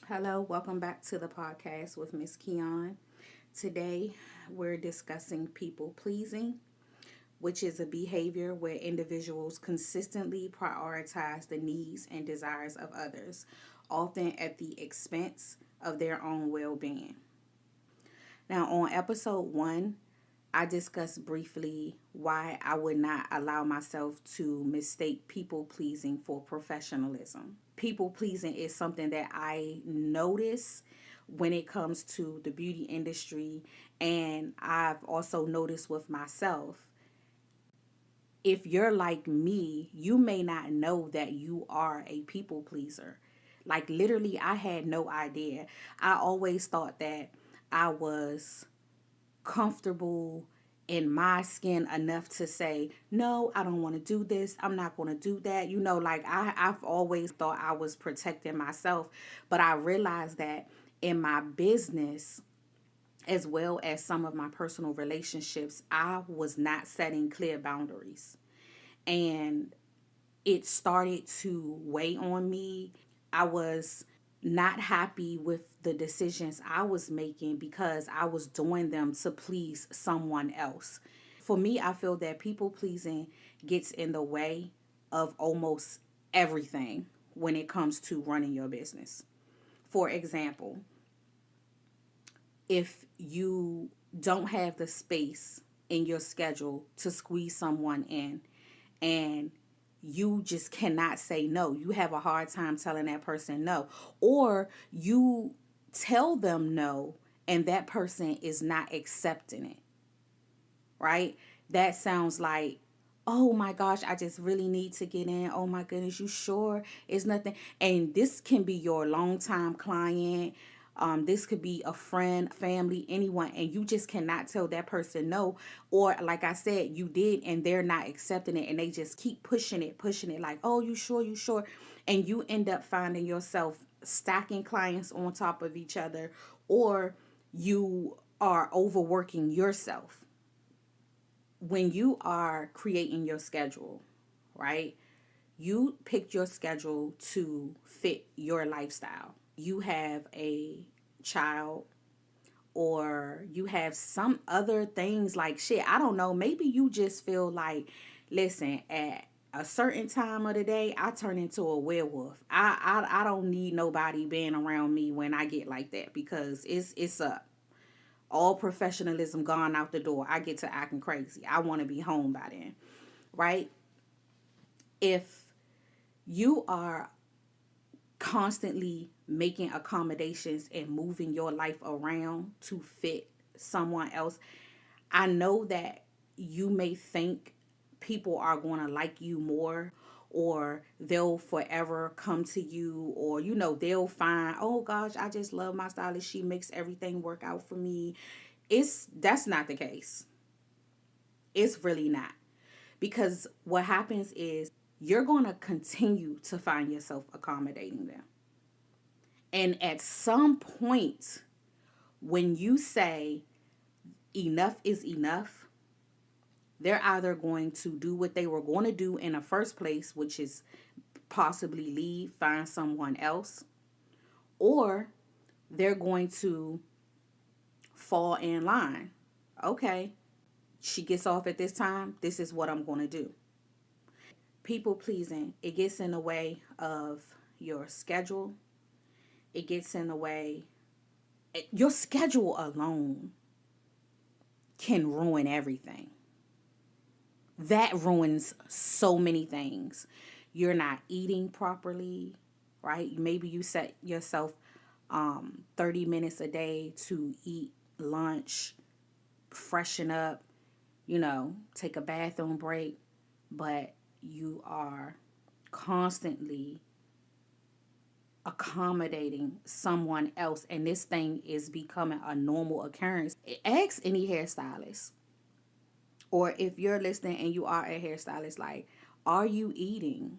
Hello, welcome back to the podcast with Miss Keon. Today, we're discussing people pleasing, which is a behavior where individuals consistently prioritize the needs and desires of others, often at the expense of their own well being. Now, on episode one, I discussed briefly why I would not allow myself to mistake people pleasing for professionalism. People pleasing is something that I notice when it comes to the beauty industry, and I've also noticed with myself. If you're like me, you may not know that you are a people pleaser. Like, literally, I had no idea. I always thought that I was comfortable in my skin enough to say, no, I don't want to do this. I'm not going to do that. Like I've always thought I was protecting myself. But I realized that in my business, as well as some of my personal relationships, I was not setting clear boundaries. And it started to weigh on me. I was not happy with the decisions I was making because I was doing them to please someone else. For me, I feel that people pleasing gets in the way of almost everything when it comes to running your business. For example, if you don't have the space in your schedule to squeeze someone in, and you just cannot say no. You have a hard time telling that person no. Or you tell them no and that person is not accepting it, right? That sounds like, oh my gosh, I just really need to get in. Oh my goodness, you sure? It's nothing. And this can be your longtime client. This could be a friend, family, anyone, and you just cannot tell that person no. Or, like I said, you did, and they're not accepting it, and they just keep pushing it, like, oh, you sure, you sure? And you end up finding yourself stacking clients on top of each other, or you are overworking yourself. When you are creating your schedule, right? You pick your schedule to fit your lifestyle. You have a child, or you have some other things, like shit, I don't know, maybe you just feel like, listen, at a certain time of the day I turn into a werewolf. I don't need nobody being around me when I get like that, because it's up. All professionalism gone out the door. I get to acting crazy. I want to be home by then, right? If you are constantly making accommodations and moving your life around to fit someone else, I know that you may think people are going to like you more, or they'll forever come to you, or they'll find, oh gosh, I just love my stylist, she makes everything work out for me. That's not the case. It's really not. Because what happens is you're going to continue to find yourself accommodating them. And at some point, when you say enough is enough, they're either going to do what they were going to do in the first place, which is possibly leave, find someone else, or they're going to fall in line. Okay, she gets off at this time, this is what I'm going to do. People pleasing, it gets in the way of your schedule. It gets in the way. Your schedule alone can ruin everything. That ruins so many things. You're not eating properly, right? Maybe you set yourself 30 minutes a day to eat lunch, freshen up, take a bathroom break, but you are constantly accommodating someone else, and this thing is becoming a normal occurrence. Ask any hairstylist, or if you're listening and you are a hairstylist, like, are you eating?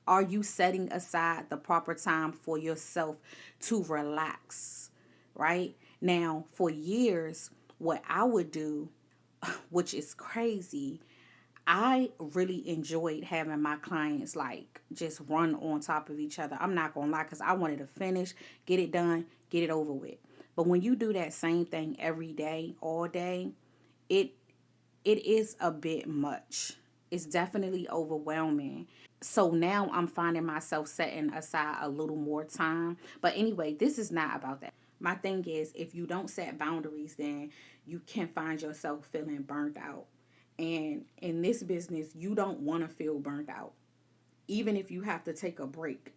Are you setting aside the proper time for yourself to relax? Right? Now, for years, what I would do, which is crazy, I really enjoyed having my clients like just run on top of each other. I'm not gonna lie, because I wanted to finish, get it done, get it over with. But when you do that same thing every day, all day, it it is a bit much. It's definitely overwhelming. So now I'm finding myself setting aside a little more time. But anyway, this is not about that. My thing is, if you don't set boundaries, then you can find yourself feeling burnt out. And in this business, you don't want to feel burnt out. Even if you have to take a break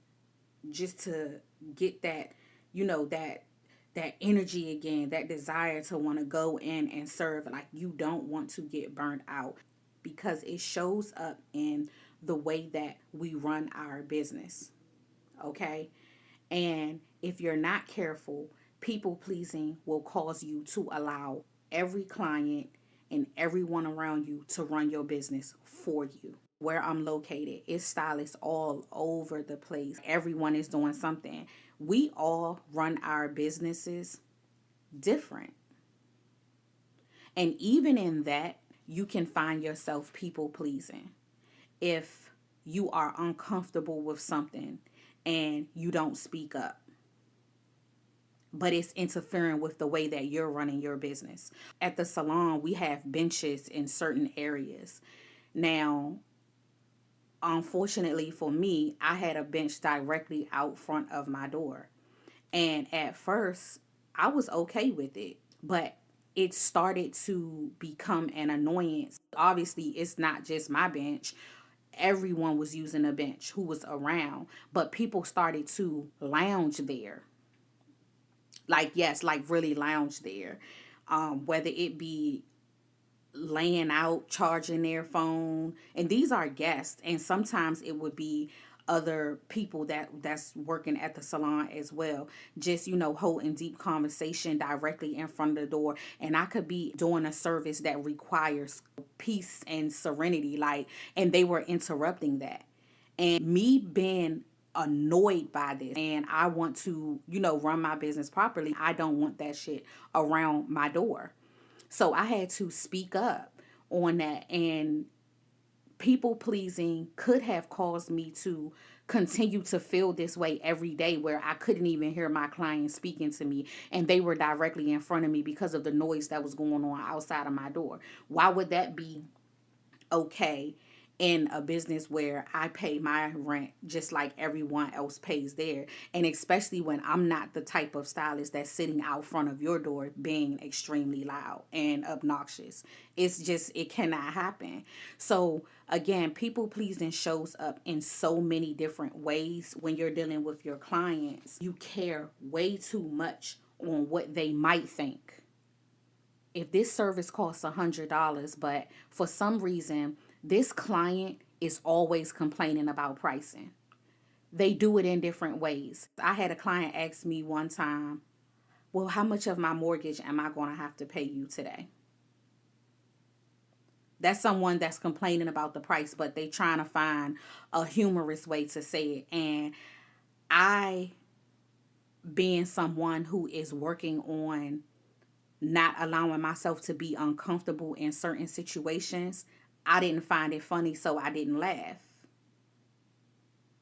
just to get that, that energy again, that desire to want to go in and serve. Like, you don't want to get burnt out, because it shows up in the way that we run our business. Okay. And if you're not careful, people pleasing will cause you to allow every client and everyone around you to run your business for you. Where I'm located, it's stylists all over the place. Everyone is doing something. We all run our businesses different. And even in that, you can find yourself people pleasing. If you are uncomfortable with something and you don't speak up, but it's interfering with the way that you're running your business. At the salon, we have benches in certain areas. Now, unfortunately for me, I had a bench directly out front of my door. And at first, I was okay with it, but it started to become an annoyance. Obviously, it's not just my bench. Everyone was using a bench who was around, but people started to lounge there. Like, yes, like really lounge there. Whether it be laying out, charging their phone, and these are guests, and sometimes it would be other people that's working at the salon as well, just holding deep conversation directly in front of the door. And I could be doing a service that requires peace and serenity, like, and they were interrupting that. And me being annoyed by this, and I want to run my business properly, I don't want that shit around my door. So I had to speak up on that. And people pleasing could have caused me to continue to feel this way every day, where I couldn't even hear my clients speaking to me, and they were directly in front of me because of the noise that was going on outside of my door. Why would that be okay in a business where I pay my rent just like everyone else pays there? And especially when I'm not the type of stylist that's sitting out front of your door being extremely loud and obnoxious. It's just, it cannot happen. So again, people pleasing shows up in so many different ways. When you're dealing with your clients, you care way too much on what they might think. If this service costs $100, but for some reason this client is always complaining about pricing, they do it in different ways. I had a client ask me one time, well, how much of my mortgage am I going to have to pay you today? That's someone that's complaining about the price, but they trying to find a humorous way to say it. And I, being someone who is working on not allowing myself to be uncomfortable in certain situations, I didn't find it funny, so I didn't laugh.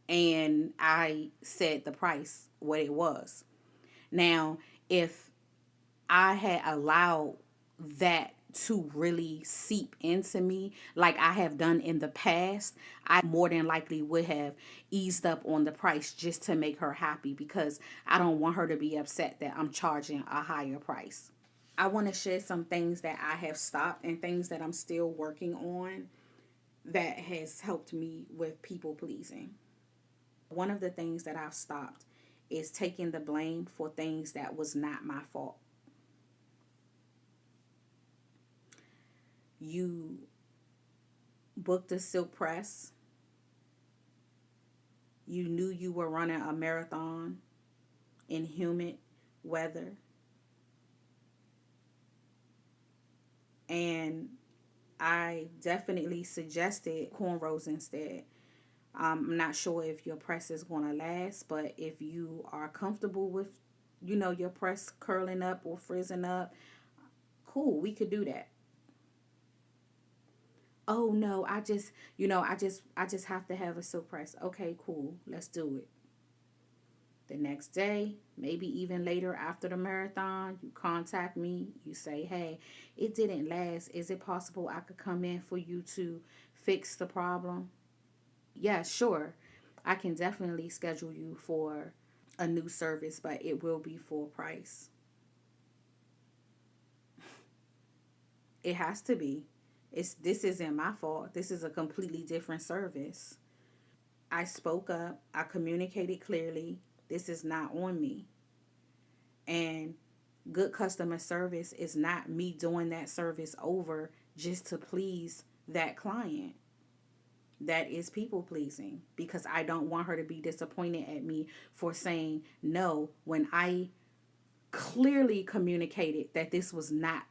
And I said the price, what it was. Now, if I had allowed that to really seep into me, like I have done in the past, I more than likely would have eased up on the price just to make her happy, because I don't want her to be upset that I'm charging a higher price. I want to share some things that I have stopped and things that I'm still working on that has helped me with people pleasing. One of the things that I've stopped is taking the blame for things that was not my fault. You booked a silk press. You knew you were running a marathon in humid weather. And I definitely suggested cornrows instead. I'm not sure if your press is going to last, but if you are comfortable with, your press curling up or frizzing up, cool, we could do that. Oh no, I just have to have a silk press. Okay, cool. Let's do it. The next day, maybe even later after the marathon, you contact me. You say, hey, it didn't last. Is it possible I could come in for you to fix the problem? Yeah, sure. I can definitely schedule you for a new service, but it will be full price. It has to be. This isn't my fault. This is a completely different service. I spoke up. I communicated clearly. This is not on me. And good customer service is not me doing that service over just to please that client. That is people pleasing because I don't want her to be disappointed at me for saying no when I clearly communicated that this was not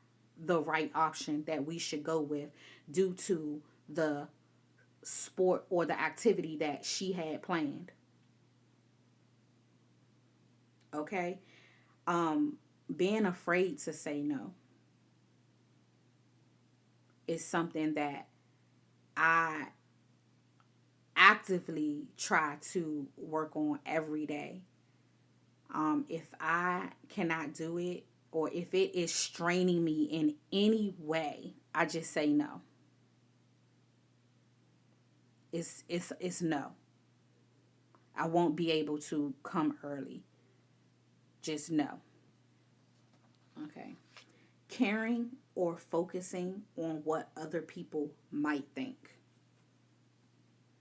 the right option that we should go with due to the sport or the activity that she had planned. Okay? Um Being afraid to say no is something that I actively try to work on every day. If I cannot do it or if it is straining me in any way, I just say no. It's no. I won't be able to come early. Just no. Okay. Caring or focusing on what other people might think.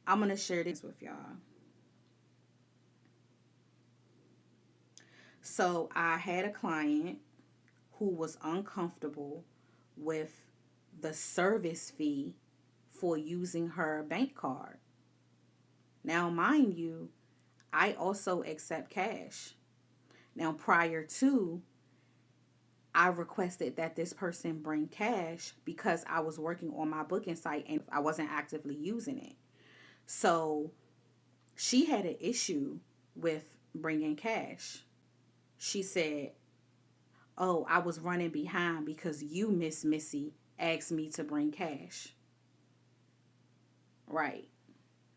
I'm going to share this with y'all. So, I had a client who was uncomfortable with the service fee for using her bank card. Now, mind you, I also accept cash. Now, prior to, I requested that this person bring cash because I was working on my booking site and I wasn't actively using it. So she had an issue with bringing cash. She said, oh, I was running behind because you, Miss Missy, asked me to bring cash. Right.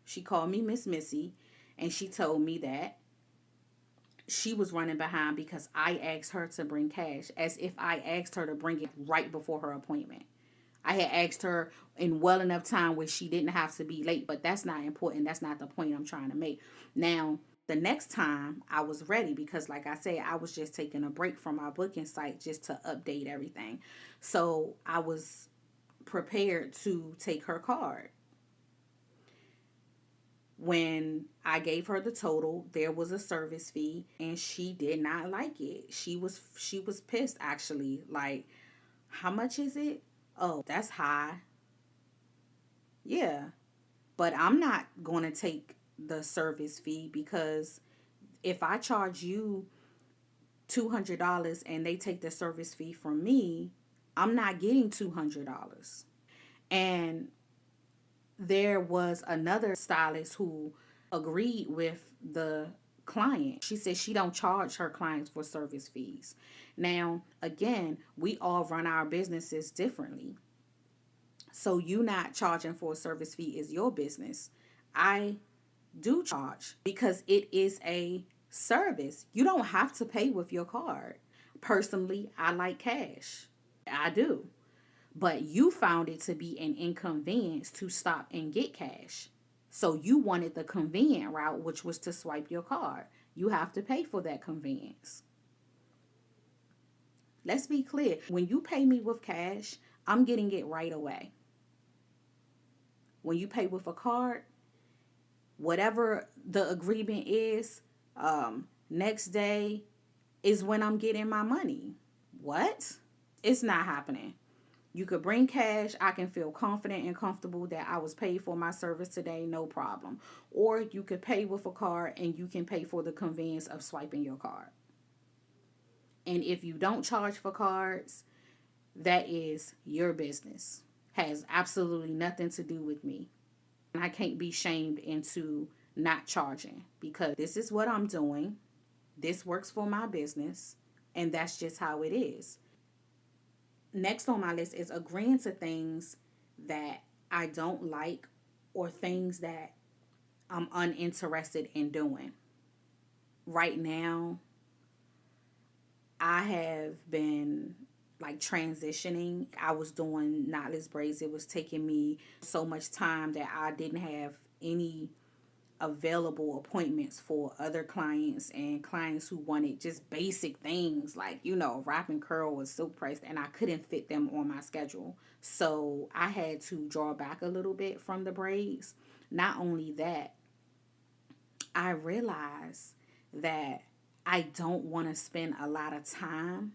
She called me Miss Missy and she told me that she was running behind because I asked her to bring cash, as if I asked her to bring it right before her appointment. I had asked her in well enough time where she didn't have to be late, but that's not important. That's not the point I'm trying to make. Now, the next time I was ready because, like I said, I was just taking a break from my booking site just to update everything. So I was prepared to take her card. When I gave her the total, there was a service fee and she did not like it. She was pissed actually. Like, how much is it? Oh, that's high. Yeah. But I'm not going to take the service fee because if I charge you $200 and they take the service fee from me, I'm not getting $200. And there was another stylist who agreed with the client. She said she don't charge her clients for service fees. Now, again, we all run our businesses differently. So you not charging for a service fee is your business. I do charge because it is a service. You don't have to pay with your card. Personally, I like cash. I do. But you found it to be an inconvenience to stop and get cash. So you wanted the convenient route, which was to swipe your card. You have to pay for that convenience. Let's be clear. When you pay me with cash, I'm getting it right away. When you pay with a card, whatever the agreement is, next day is when I'm getting my money. What? It's not happening. You could bring cash. I can feel confident and comfortable that I was paid for my service today, no problem. Or you could pay with a card and you can pay for the convenience of swiping your card. And if you don't charge for cards, that is your business. Has absolutely nothing to do with me. And I can't be shamed into not charging because this is what I'm doing. This works for my business. And that's just how it is. Next on my list is agreeing to things that I don't like or things that I'm uninterested in doing. Right now, I have been like transitioning. I was doing knotless braids. It was taking me so much time that I didn't have any available appointments for other clients and clients who wanted just basic things like, wrap and curl was so priced and I couldn't fit them on my schedule. So I had to draw back a little bit from the braids. Not only that, I realized that I don't want to spend a lot of time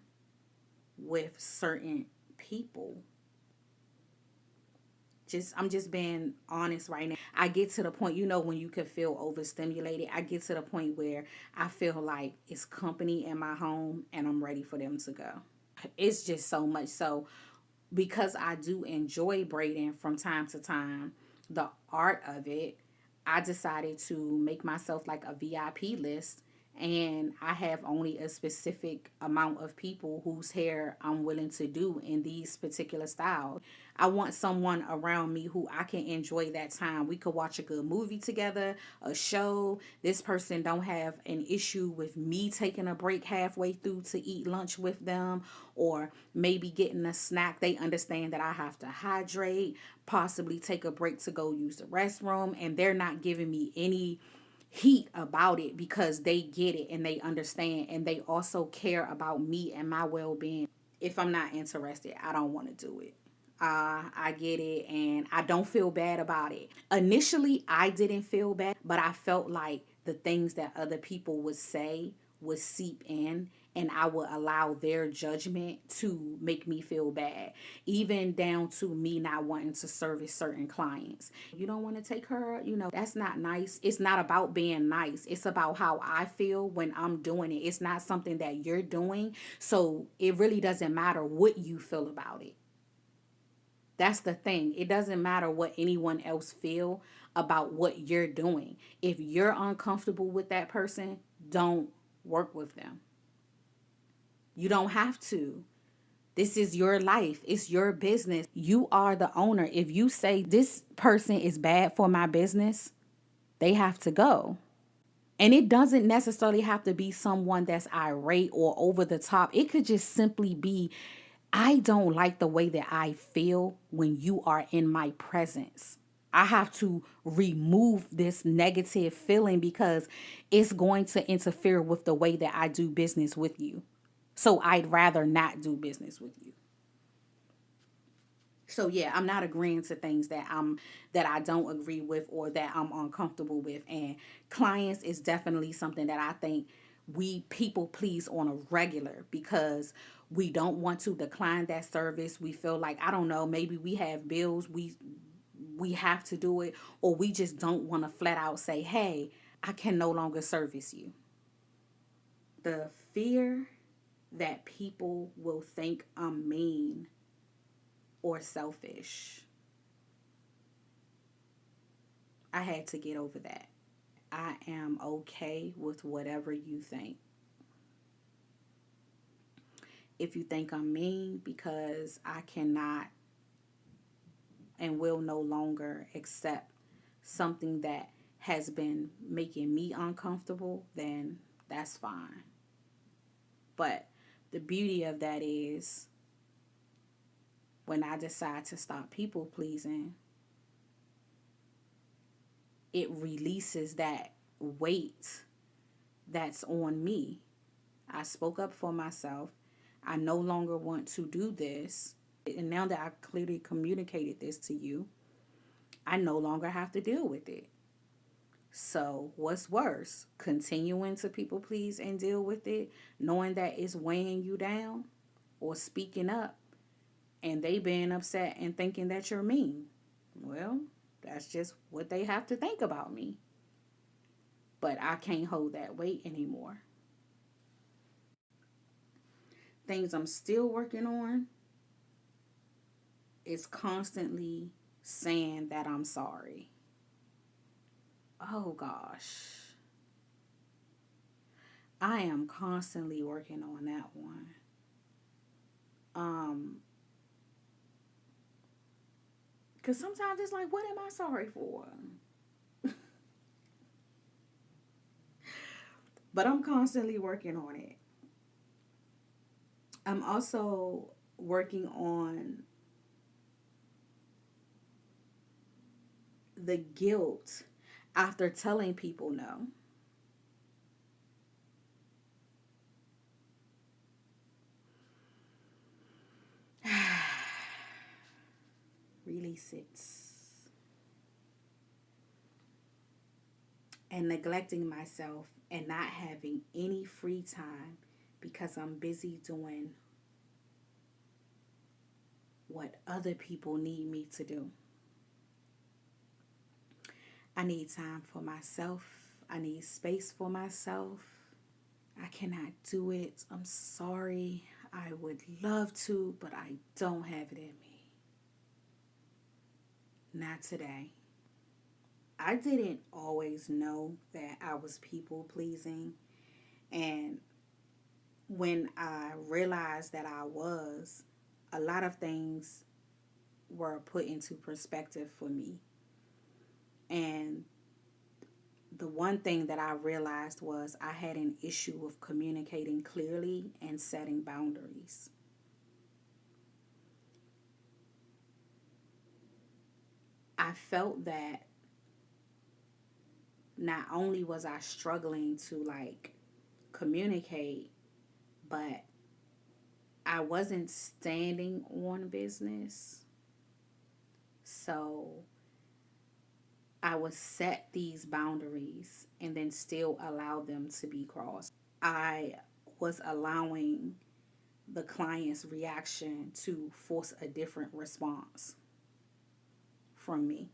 with certain people. I'm just being honest right now. I get to the point, when you can feel overstimulated, I get to the point where I feel like it's company in my home and I'm ready for them to go. It's just so much. So because I do enjoy braiding from time to time, the art of it, I decided to make myself like a VIP list, and I have only a specific amount of people whose hair I'm willing to do in these particular styles. I want someone around me who I can enjoy that time. We could watch a good movie together, a show. This person don't have an issue with me taking a break halfway through to eat lunch with them, or maybe getting a snack. They understand that I have to hydrate, possibly take a break to go use the restroom, and they're not giving me any heat about it because they get it and they understand, and they also care about me and my well-being. If I'm not interested, I don't want to do it. I get it, and I don't feel bad about it. Initially, I didn't feel bad, but I felt like the things that other people would say would seep in, and I would allow their judgment to make me feel bad, even down to me not wanting to service certain clients. You don't want to take her, that's not nice. It's not about being nice. It's about how I feel when I'm doing it. It's not something that you're doing. So it really doesn't matter what you feel about it. That's the thing. It doesn't matter what anyone else feel about what you're doing. If you're uncomfortable with that person, don't work with them. You don't have to. This is your life. It's your business. You are the owner. If you say this person is bad for my business, they have to go. And it doesn't necessarily have to be someone that's irate or over the top. It could just simply be, I don't like the way that I feel when you are in my presence. I have to remove this negative feeling because it's going to interfere with the way that I do business with you. So I'd rather not do business with you. So yeah, I'm not agreeing to things that I don't agree with or that I'm uncomfortable with. And clients is definitely something that I think we people please on a regular because we don't want to decline that service. We feel like, I don't know, maybe we have bills, we have to do it, or we just don't want to flat out say, "Hey, I can no longer service you." The fear that people will think I'm mean or selfish. I had to get over that. I am okay with whatever you think. If you think I'm mean because I cannot and will no longer accept something that has been making me uncomfortable, then that's fine. But the beauty of that is when I decide to stop people pleasing, it releases that weight that's on me. I spoke up for myself. I no longer want to do this. And now that I clearly communicated this to you, I no longer have to deal with it. So, what's worse? Continuing to people please and deal with it, knowing that it's weighing you down, or speaking up and they being upset and thinking that you're mean? Well, that's just what they have to think about me. But I can't hold that weight anymore. Things I'm still working on is constantly saying that I'm sorry. Oh gosh. I am constantly working on that one. Because sometimes it's like, what am I sorry for? But I'm constantly working on it. I'm also working on the guilt after telling people no. Release it. And neglecting myself and not having any free time because I'm busy doing what other people need me to do. I need time for myself. I need space for myself. I cannot do it. I'm sorry. I would love to, but I don't have it in me. Not today. I didn't always know that I was people pleasing. And when I realized that I was, a lot of things were put into perspective for me. And the one thing that I realized was I had an issue of communicating clearly and setting boundaries. I felt that not only was I struggling to like communicate, but I wasn't standing on business. So I would set these boundaries and then still allow them to be crossed. I was allowing the client's reaction to force a different response from me.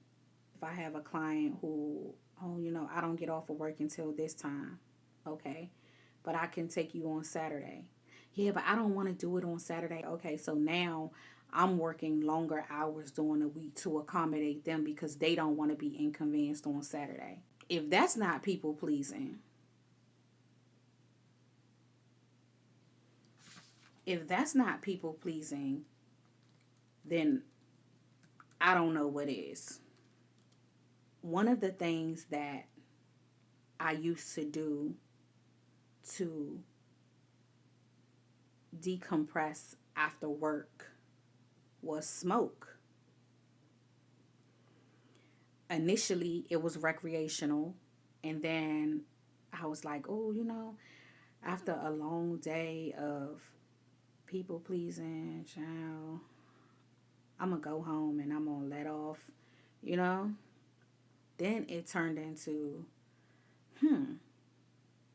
If I have a client who, oh, I don't get off of work until this time, okay, but I can take you on Saturday. Yeah, but I don't want to do it on Saturday. Okay, so now I'm working longer hours during the week to accommodate them because they don't want to be inconvenienced on Saturday. If that's not people pleasing, if that's not people pleasing, then I don't know what is. One of the things that I used to do to decompress after work was smoke. Initially, it was recreational, and then I was like, oh, after a long day of people pleasing, child, I'm gonna go home and I'm gonna let off, you know. Then it turned into,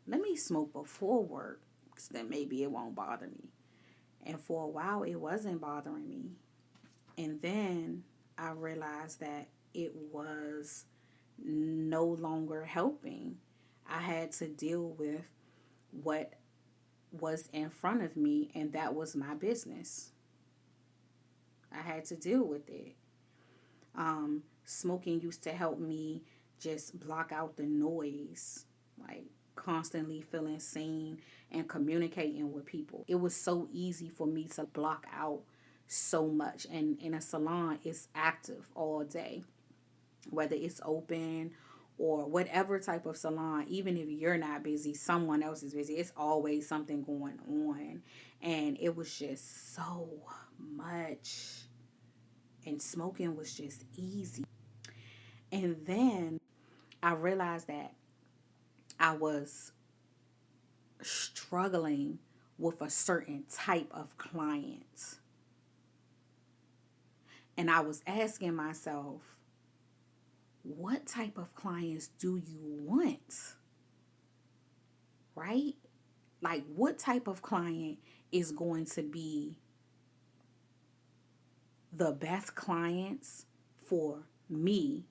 let me smoke before work, because then maybe it won't bother me. And for a while, it wasn't bothering me. And then I realized that it was no longer helping. I had to deal with what was in front of me, and that was my business. I had to deal with it. Smoking used to help me just block out the noise, like constantly feeling seen and communicating with people. It was so easy for me to block out so much. And in a salon, it's active all day, whether it's open or whatever type of salon. Even if you're not busy, someone else is busy. It's always something going on. And it was just so much. And smoking was just easy. And then I realized that I was struggling with a certain type of client. And I was asking myself, what type of clients do you want? Right? Like, what type of client is going to be the best clients for me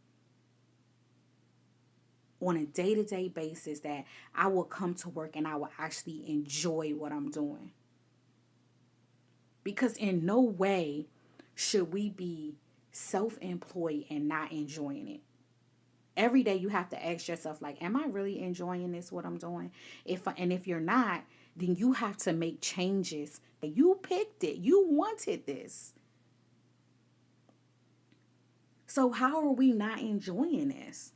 on a day-to-day basis, that I will come to work and I will actually enjoy what I'm doing? Because in no way should we be self-employed and not enjoying it. Every day you have to ask yourself, like, am I really enjoying this, what I'm doing? If you're not, then you have to make changes. You picked it. You wanted this. So how are we not enjoying this?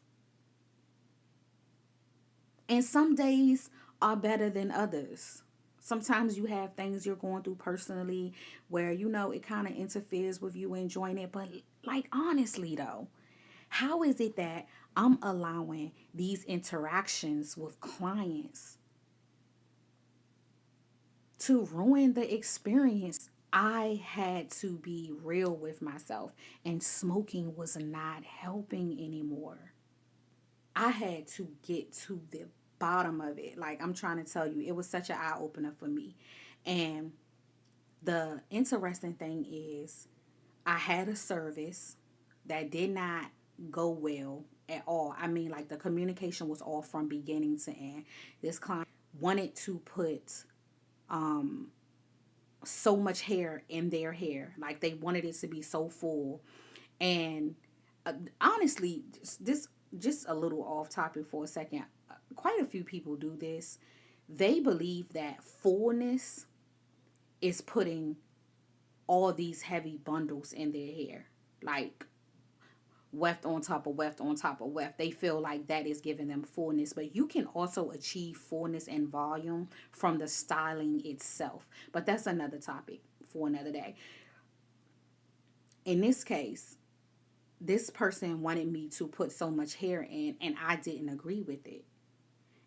And some days are better than others. Sometimes you have things you're going through personally where it kind of interferes with you enjoying it. But like honestly though, how is it that I'm allowing these interactions with clients to ruin the experience? I had to be real with myself, and smoking was not helping anymore. I had to get to the bottom of it. Like I'm trying to tell you, it was such an eye opener for me. And the interesting thing is, I had a service that did not go well at all. I mean, like the communication was off from beginning to end. This client wanted to put so much hair in their hair, like they wanted it to be so full. And honestly, this just a little off topic for a second. Quite a few people do this. They believe that fullness is putting all these heavy bundles in their hair, like weft on top of weft on top of weft. They feel like that is giving them fullness, but you can also achieve fullness and volume from the styling itself. But that's another topic for another day. In this case, this person wanted me to put so much hair in, and I didn't agree with it.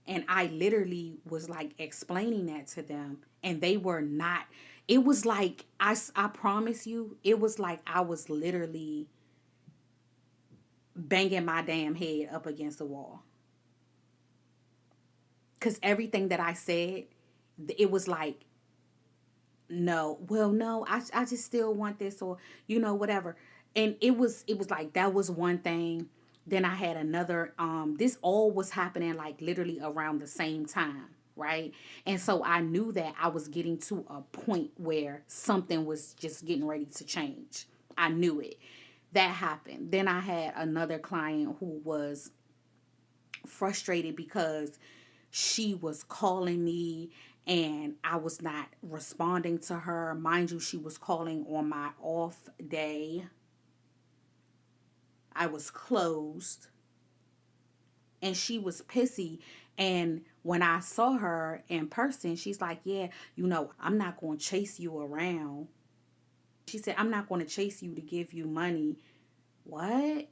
And I literally was like explaining that to them, and they were not. It was like, I promise you, it was like I was literally banging my damn head up against the wall. Because everything that I said, it was like, no, well, no, I just still want this, or whatever. And it was like that was one thing. Then I had another. This all was happening like literally around the same time, right? And so I knew that I was getting to a point where something was just getting ready to change. I knew it. That happened. Then I had another client who was frustrated because she was calling me and I was not responding to her. Mind you, she was calling on my off day. I was closed and she was pissy. And when I saw her in person, she's like, yeah, I'm not going to chase you around. She said, I'm not going to chase you to give you money. What?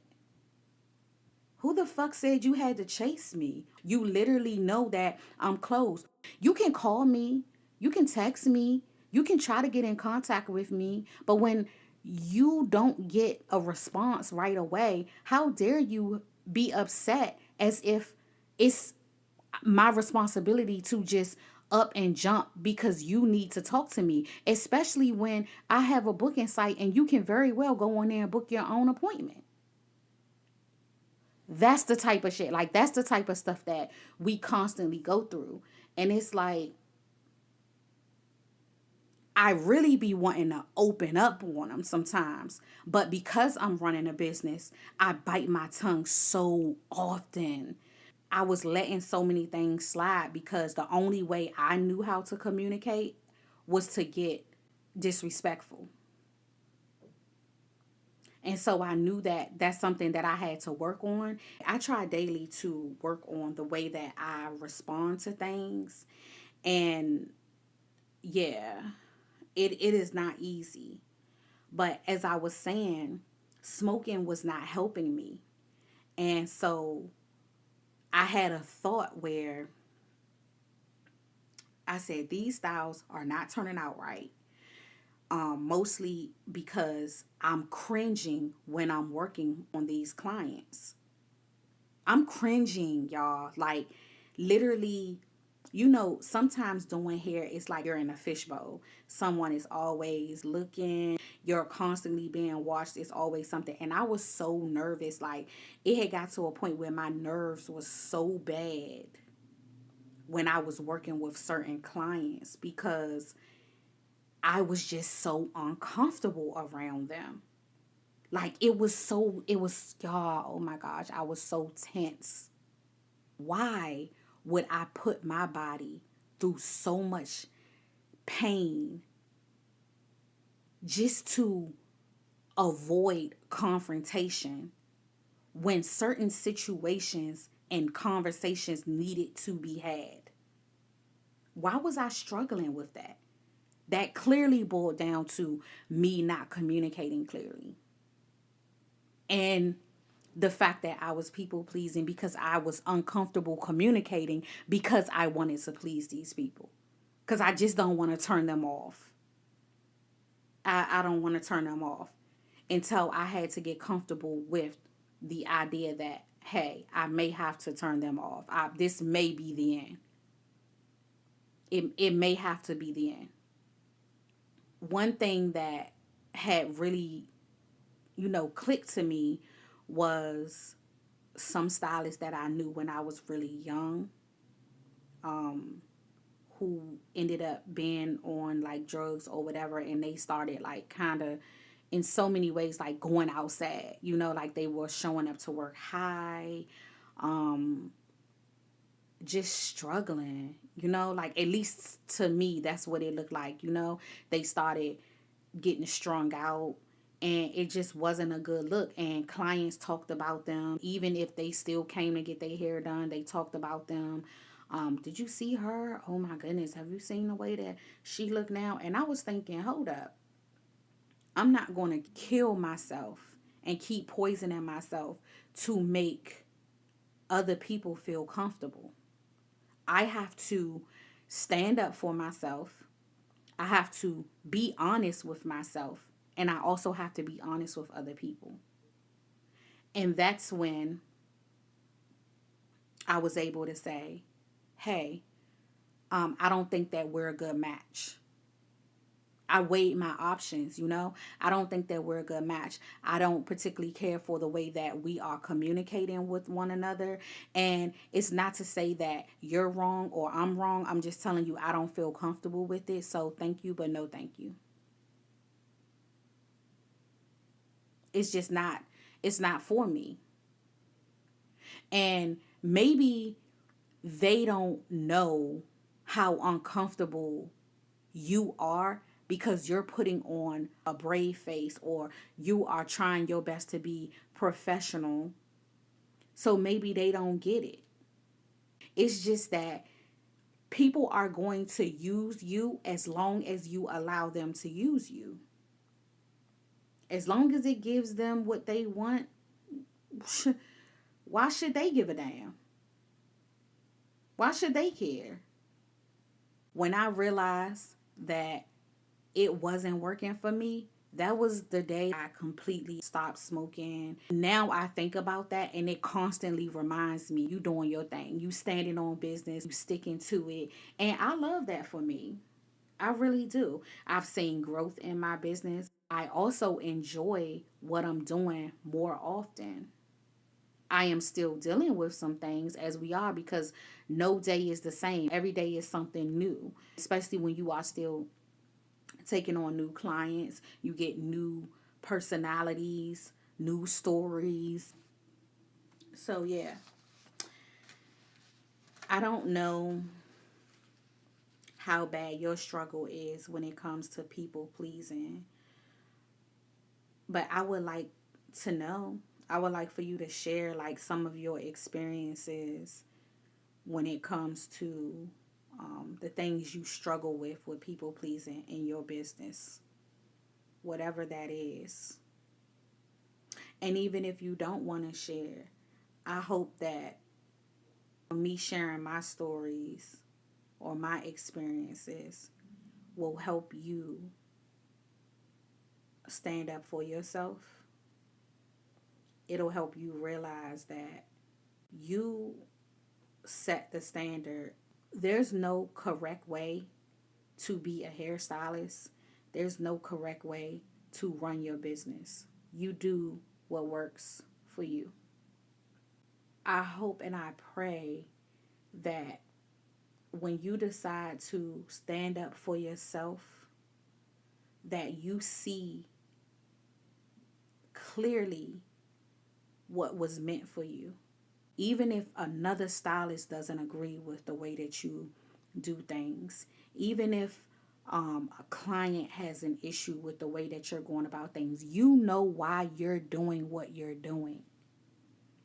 Who the fuck said you had to chase me? You literally know that I'm closed. You can call me, you can text me, you can try to get in contact with me, but when you don't get a response right away, how dare you be upset as if it's my responsibility to just up and jump because you need to talk to me, especially when I have a booking site and you can very well go on there and book your own appointment. That's the type of shit. Like, that's the type of stuff that we constantly go through. And it's like, I really be wanting to open up on them sometimes. But because I'm running a business, I bite my tongue so often. I was letting so many things slide because the only way I knew how to communicate was to get disrespectful. And so I knew that that's something that I had to work on. I try daily to work on the way that I respond to things. And yeah, it is not easy. But as I was saying, smoking was not helping me. And so I had a thought where I said, these styles are not turning out right. Mostly because I'm cringing when I'm working on these clients. I'm cringing, y'all. Like, literally, sometimes doing hair is like you're in a fishbowl. Someone is always looking. You're constantly being watched. It's always something. And I was so nervous. Like, it had got to a point where my nerves was so bad when I was working with certain clients because I was just so uncomfortable around them. Like, y'all, oh my gosh, I was so tense. Why would I put my body through so much pain just to avoid confrontation when certain situations and conversations needed to be had? Why was I struggling with that? That clearly boiled down to me not communicating clearly. And the fact that I was people pleasing because I was uncomfortable communicating because I wanted to please these people. Because I just don't want to turn them off. I don't want to turn them off until I had to get comfortable with the idea that, hey, I may have to turn them off. This may be the end. It may have to be the end. One thing that had really, clicked to me was some stylists that I knew when I was really young, who ended up being on like drugs or whatever, and they started like kind of in so many ways like going outside, like they were showing up to work high, just struggling, like at least to me that's what it looked like. They started getting strung out, and it just wasn't a good look, and clients talked about them. Even if they still came to get their hair done, they talked about them. Did you see her? Oh my goodness, have you seen the way that she look now? And I was thinking, hold up, I'm not going to kill myself and keep poisoning myself to make other people feel comfortable. I have to stand up for myself. I have to be honest with myself. And I also have to be honest with other people. And that's when I was able to say, hey, I don't think that we're a good match. I weighed my options. I don't think that we're a good match. I don't particularly care for the way that we are communicating with one another. And it's not to say that you're wrong or I'm wrong. I'm just telling you I don't feel comfortable with it. So thank you, but no thank you. It's just not, it's not for me. And maybe they don't know how uncomfortable you are because you're putting on a brave face, or you are trying your best to be professional. So maybe they don't get it. It's just that people are going to use you as long as you allow them to use you. As long as it gives them what they want, why should they give a damn? Why should they care? When I realized that it wasn't working for me, that was the day I completely stopped smoking. Now I think about that and it constantly reminds me, you doing your thing, you standing on business, you sticking to it. And I love that for me. I really do. I've seen growth in my business. I also enjoy what I'm doing more often. I am still dealing with some things, as we are, because no day is the same. Every day is something new, especially when you are still taking on new clients. You get new personalities, new stories. So, yeah, I don't know how bad your struggle is when it comes to people pleasing, but I would like to know. I would like for you to share like some of your experiences when it comes to the things you struggle with people pleasing in your business, whatever that is. And even if you don't want to share, I hope that me sharing my stories or my experiences will help you stand up for yourself. It'll help you realize that you set the standard. There's no correct way to be a hairstylist. There's no correct way to run your business. You do what works for you. I hope and I pray that when you decide to stand up for yourself, that you see clearly what was meant for you. Even if another stylist doesn't agree with the way that you do things, even if a client has an issue with the way that you're going about things, you know why you're doing what you're doing.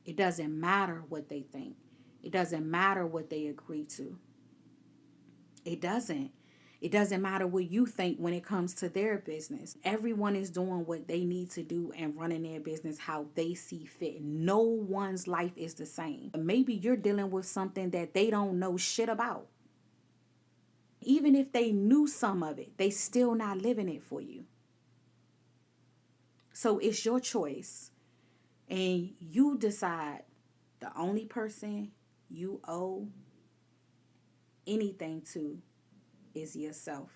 It doesn't matter what they think. It doesn't matter what they agree to. It doesn't. It doesn't matter what you think when it comes to their business. Everyone is doing what they need to do and running their business how they see fit. No one's life is the same. Maybe you're dealing with something that they don't know shit about. Even if they knew some of it, they still not living it for you. So it's your choice. And you decide. The only person you owe anything to is yourself.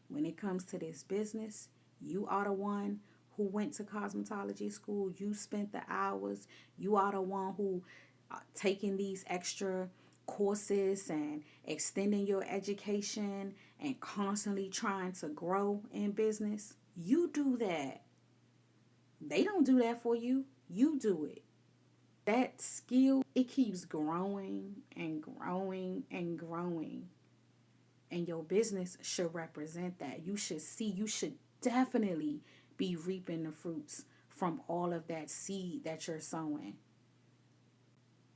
When it comes to this business, you are the one who went to cosmetology school. You spent the hours. You are the one who taking these extra courses and extending your education and constantly trying to grow in business. You do that. They don't do that for you. You do it. That skill, it keeps growing and growing and growing. And your business should represent that. You should definitely be reaping the fruits from all of that seed that you're sowing.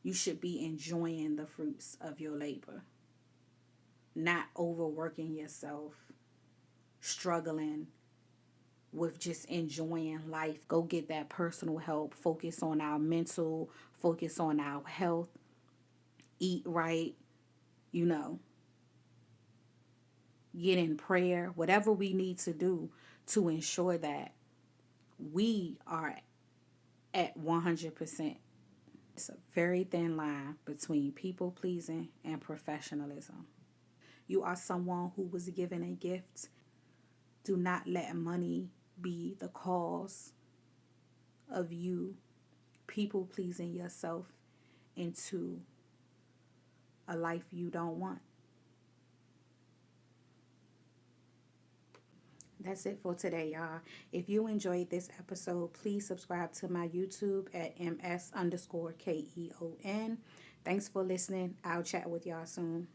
You should be enjoying the fruits of your labor, not overworking yourself, struggling with just enjoying life. Go get that personal help. Focus on our mental, focus on our health, eat right, you know, get in prayer, whatever we need to do to ensure that we are at 100%. It's a very thin line between people pleasing and professionalism. You are someone who was given a gift. Do not let money be the cause of you people pleasing yourself into a life you don't want. That's it for today, y'all. If you enjoyed this episode, please subscribe to my YouTube at ms_KEON. Thanks for listening. I'll chat with y'all soon.